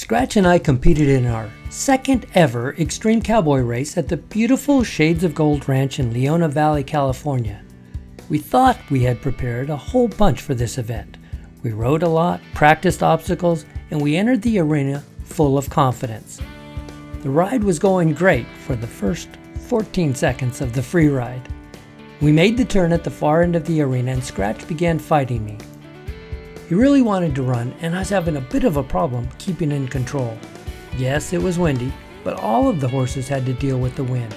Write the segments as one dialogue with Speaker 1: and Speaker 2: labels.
Speaker 1: Scratch and I competed in our second ever Extreme Cowboy Race at the beautiful Shades of Gold Ranch in Leona Valley, California. We thought we had prepared a whole bunch for this event. We rode a lot, practiced obstacles, and we entered the arena full of confidence. The ride was going great for the first 14 seconds of the free ride. We made the turn at the far end of the arena and Scratch began fighting me. He really wanted to run, and I was having a bit of a problem keeping in control. Yes, it was windy, but all of the horses had to deal with the wind.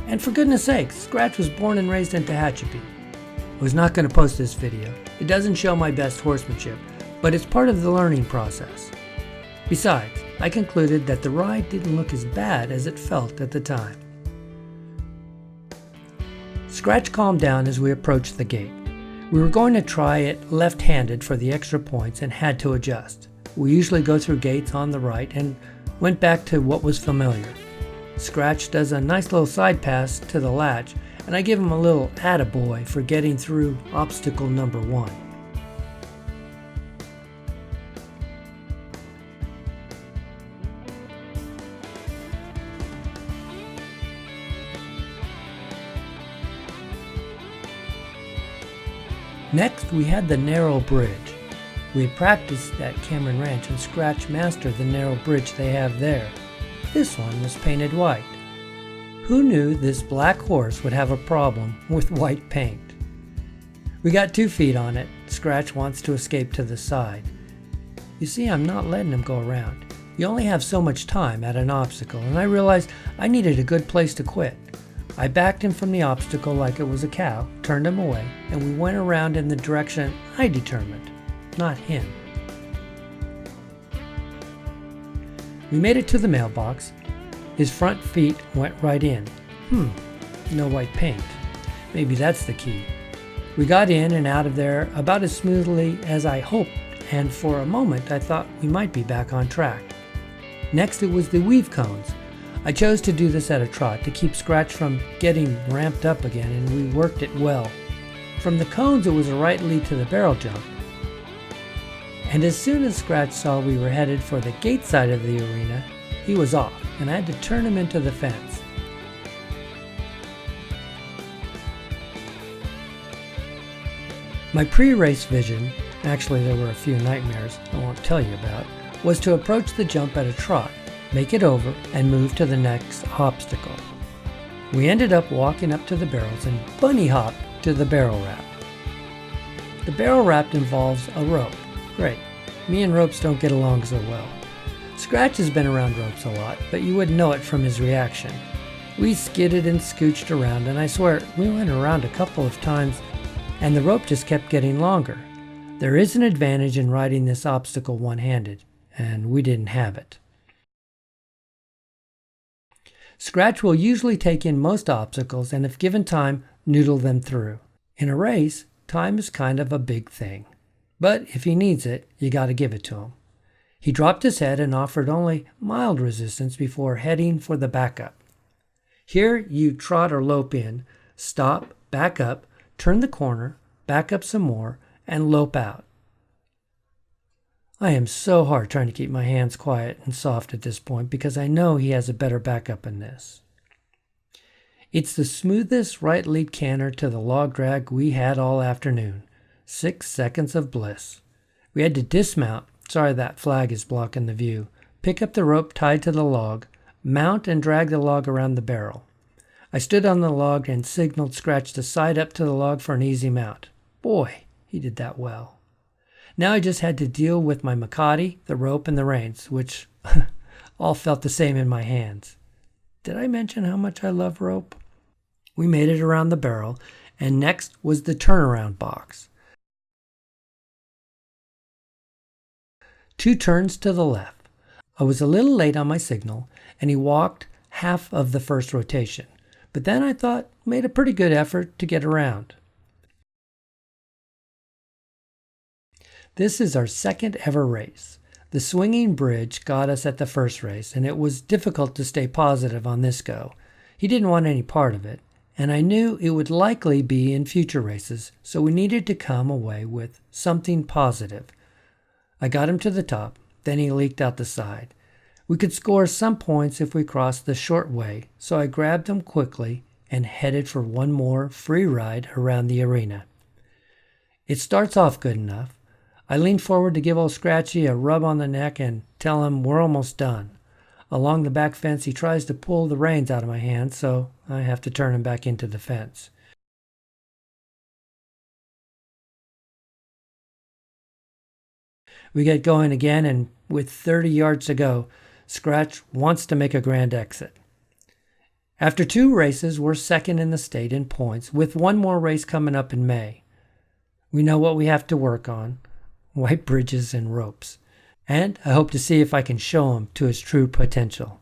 Speaker 1: And for goodness sakes, Scratch was born and raised in Tehachapi. I was not going to post this video. It doesn't show my best horsemanship, but it's part of the learning process. Besides, I concluded that the ride didn't look as bad as it felt at the time. Scratch calmed down as we approached the gate. We were going to try it left-handed for the extra points and had to adjust. We usually go through gates on the right and went back to what was familiar. Scratch does a nice little side pass to the latch, and I give him a little attaboy for getting through obstacle number 1. Next, we had the narrow bridge. We had practiced at Cameron Ranch and Scratch mastered the narrow bridge they have there. This one was painted white. Who knew this black horse would have a problem with white paint? We got 2 feet on it. Scratch wants to escape to the side. You see, I'm not letting him go around. You only have so much time at an obstacle, and I realized I needed a good place to quit. I backed him from the obstacle like it was a cow, turned him away, and we went around in the direction I determined, not him. We made it to the mailbox. His front feet went right in. No white paint. Maybe that's the key. We got in and out of there about as smoothly as I hoped, and for a moment I thought we might be back on track. Next it was the weave cones. I chose to do this at a trot to keep Scratch from getting ramped up again, and we worked it well. From the cones it was a right lead to the barrel jump. And as soon as Scratch saw we were headed for the gate side of the arena, he was off, and I had to turn him into the fence. My pre-race vision, actually there were a few nightmares I won't tell you about, was to approach the jump at a trot, make it over, and move to the next obstacle. We ended up walking up to the barrels and bunny hopped to the barrel wrap. The barrel wrap involves a rope. Great. Me and ropes don't get along so well. Scratch has been around ropes a lot, but you wouldn't know it from his reaction. We skidded and scooched around, and I swear we went around a couple of times and the rope just kept getting longer. There is an advantage in riding this obstacle one-handed, and we didn't have it. Scratch will usually take in most obstacles and if given time, noodle them through. In a race, time is kind of a big thing. But if he needs it, you gotta give it to him. He dropped his head and offered only mild resistance before heading for the backup. Here you trot or lope in, stop, back up, turn the corner, back up some more, and lope out. I am so hard trying to keep my hands quiet and soft at this point because I know he has a better backup in this. It's the smoothest right lead canter to the log drag we had all afternoon. 6 seconds of bliss. We had to dismount, sorry that flag is blocking the view, pick up the rope tied to the log, mount and drag the log around the barrel. I stood on the log and signaled Scratch to side up to the log for an easy mount. Boy, he did that well. Now I just had to deal with my Makati, the rope, and the reins, which all felt the same in my hands. Did I mention how much I love rope? We made it around the barrel, and next was the turnaround box. 2 turns to the left. I was a little late on my signal, and he walked half of the first rotation, but then I thought made a pretty good effort to get around. This is our second ever race. The swinging bridge got us at the first race, and it was difficult to stay positive on this go. He didn't want any part of it, and I knew it would likely be in future races, so we needed to come away with something positive. I got him to the top, then he leaked out the side. We could score some points if we crossed the short way, so I grabbed him quickly and headed for one more free ride around the arena. It starts off good enough. I lean forward to give old Scratchy a rub on the neck and tell him we're almost done. Along the back fence, he tries to pull the reins out of my hand, so I have to turn him back into the fence. We get going again, and with 30 yards to go, Scratch wants to make a grand exit. After 2 races, we're second in the state in points, with one more race coming up in May. We know what we have to work on: white bridges and ropes. And I hope to see if I can show him to his true potential.